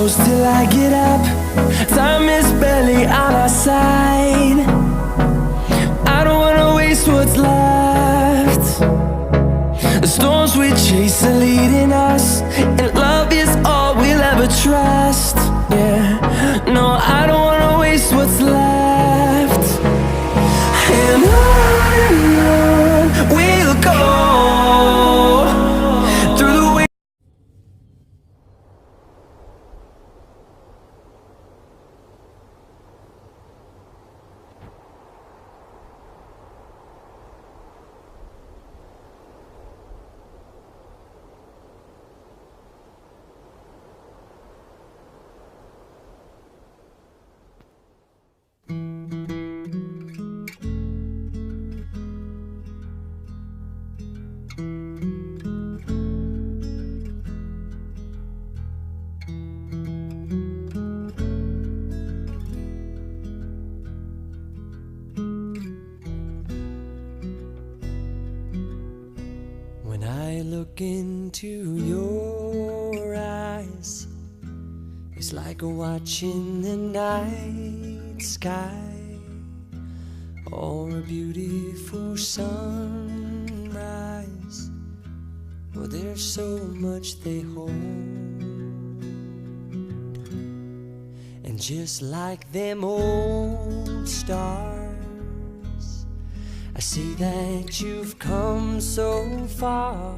close till I get up. Time is barely on our side. I don't wanna waste what's left. The storms we chase are leading us, and love is all we'll ever trust. Yeah, no, I don't wanna waste what's left. And on we'll go through the way. When I look into your eyes, it's like watching the night sky or a beautiful sunrise. Well, there's so much they hold, and just like them old stars, I see that you've come so far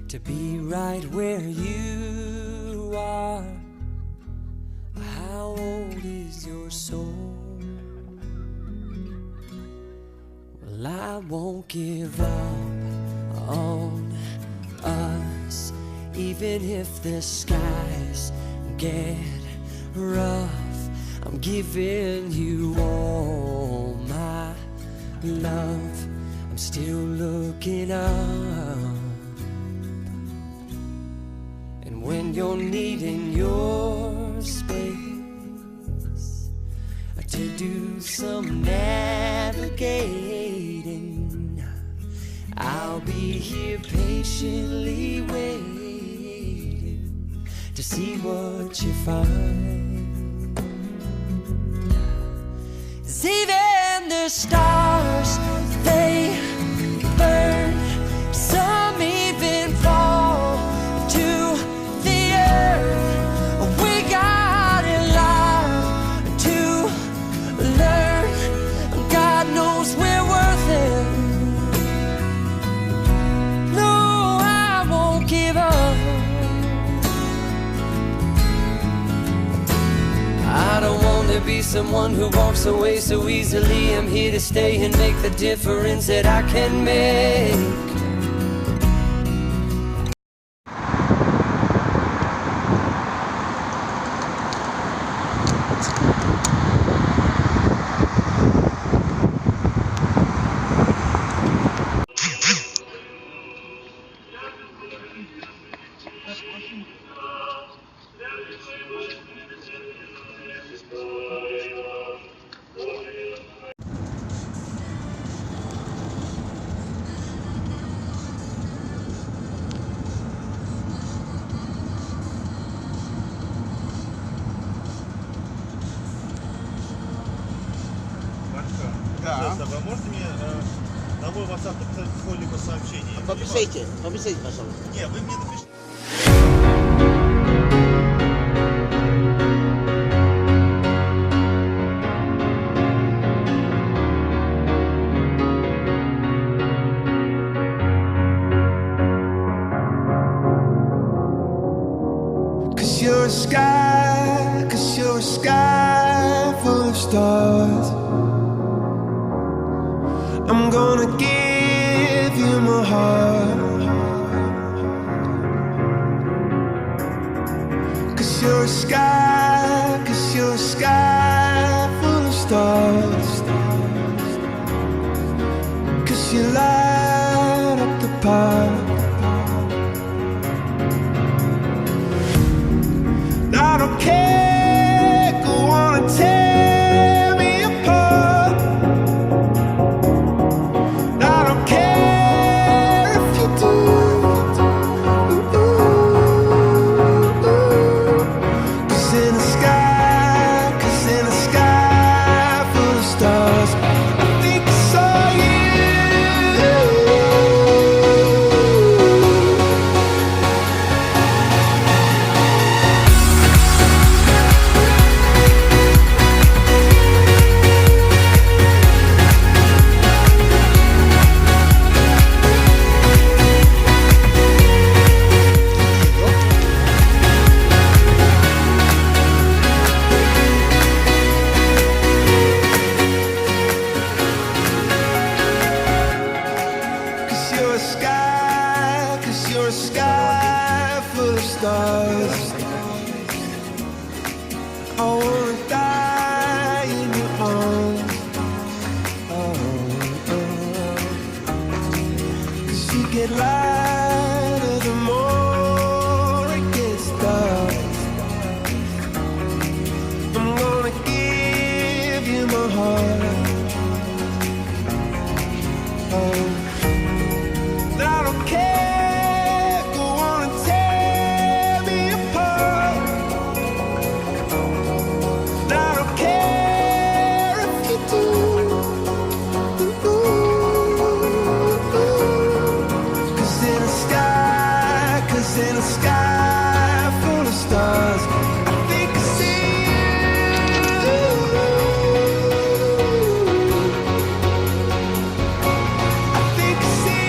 to be right where you are. How old is your soul? Well, I won't give up on us, even if the skies get rough. I'm giving you all my love. I'm still looking up, and when you're needing your space to do some navigating, I'll be here patiently waiting to see what you find. 'Cause even the stars, they burn, some even fall to the earth. We got a lot to learn. God knows we're worth it. No, I won't give up. I don't want to be someone who walks away so easily. I'm here to stay and make the difference that I can make. Да. Вы можете мне на мой WhatsApp написать какое-либо сообщение? Попишите, пожалуйста. Не, вы мне напишите. Cause you're a sky full of stars. I'm gonna give you my heart. Cause you're a sky full of stars. Cause you light up the park. I don't care, go on and tear me apart. I don't care if you do. get lighter the more it gets dark. I'm gonna give you my heart. Oh, I don't care, go on and tear me apart. I don't care if you do. In a sky full of stars, I think I see you. I think I see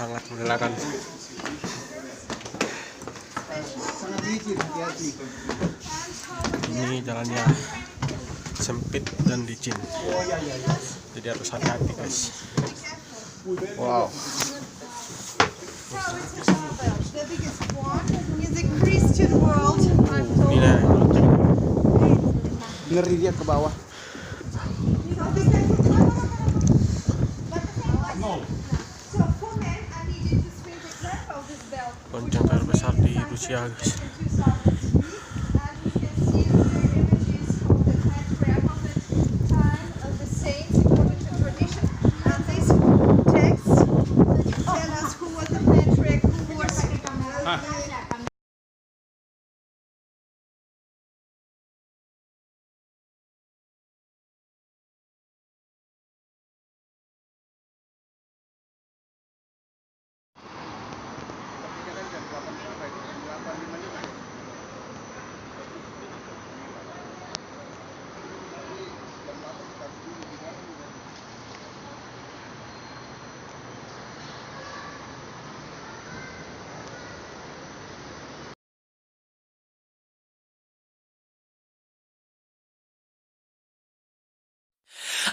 sangat melelahkan. Ini jalannya sempit dan licin, jadi harus hati-hati guys. Wow. Ini Ngeri dia ke bawah. lonceng terbesar di Rusia guys.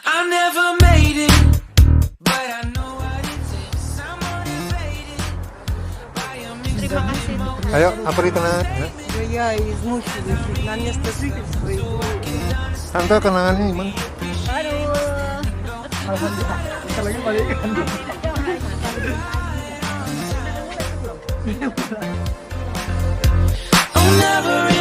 I never made it, but I know what it takes. I'm motivated by a mix of emotions. Ayo, Apri kenangan. Я измучилась на место жительства иду. Tante kenangannya gimana? Oh, never